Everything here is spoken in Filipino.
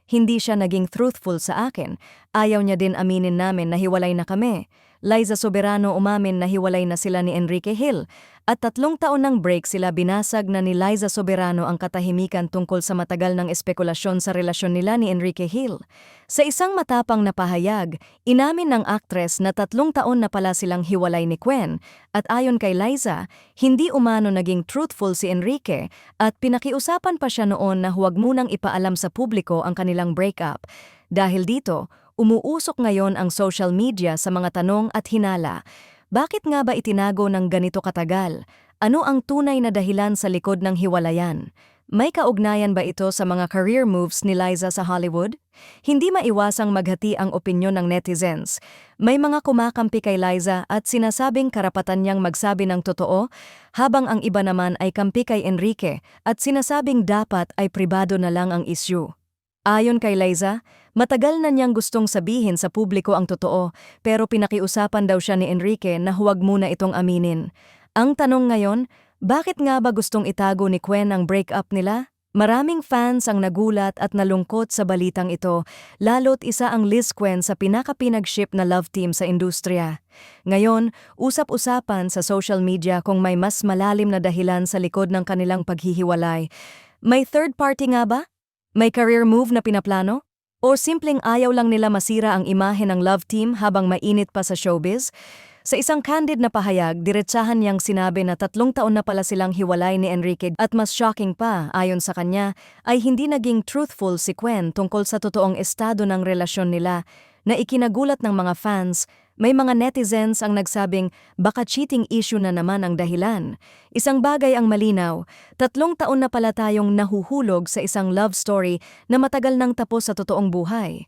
Hindi siya naging truthful sa akin. Ayaw niya din aminin namin na hiwalay na kami. Liza Soberano umamin na hiwalay na sila ni Enrique Hill. At 3 taon ng break sila, binasag na ni Liza Soberano ang katahimikan tungkol sa matagal ng espekulasyon sa relasyon nila ni Enrique Hill. Sa isang matapang na pahayag, inamin ng aktres na 3 taon na pala silang hiwalay ni Quen at ayon kay Liza, hindi umano naging truthful si Enrique at pinakiusapan pa siya noon na huwag munang ipaalam sa publiko ang kanilang breakup. Dahil dito, umuusok ngayon ang social media sa mga tanong at hinala. Bakit nga ba itinago ng ganito katagal? Ano ang tunay na dahilan sa likod ng hiwalayan? May kaugnayan ba ito sa mga career moves ni Liza sa Hollywood? Hindi maiwasang maghati ang opinyon ng netizens. May mga kumakampi kay Liza at sinasabing karapatan niyang magsabi ng totoo, habang ang iba naman ay kampi kay Enrique at sinasabing dapat ay pribado na lang ang issue. Ayon kay Liza, matagal na niyang gustong sabihin sa publiko ang totoo pero pinakiusapan daw siya ni Enrique na huwag muna itong aminin. Ang tanong ngayon, bakit nga ba gustong itago ni Quen ang breakup nila? Maraming fans ang nagulat at nalungkot sa balitang ito, lalo't isa ang Liz Quen sa pinaka-pinag-ship na love team sa industriya. Ngayon, usap-usapan sa social media kung may mas malalim na dahilan sa likod ng kanilang paghihiwalay. May third party nga ba? May career move na pinaplano? O simpleng ayaw lang nila masira ang imahe ng love team habang mainit pa sa showbiz? Sa isang candid na pahayag, diretsahan niyang sinabi na 3 taon na pala silang hiwalay ni Enrique at mas shocking pa, ayon sa kanya, ay hindi naging truthful si Quen tungkol sa totoong estado ng relasyon nila na ikinagulat ng mga fans. May mga netizens ang nagsabing baka cheating issue na naman ang dahilan. Isang bagay ang malinaw, 3 taon na pala tayong nahuhulog sa isang love story na matagal nang tapos sa totoong buhay.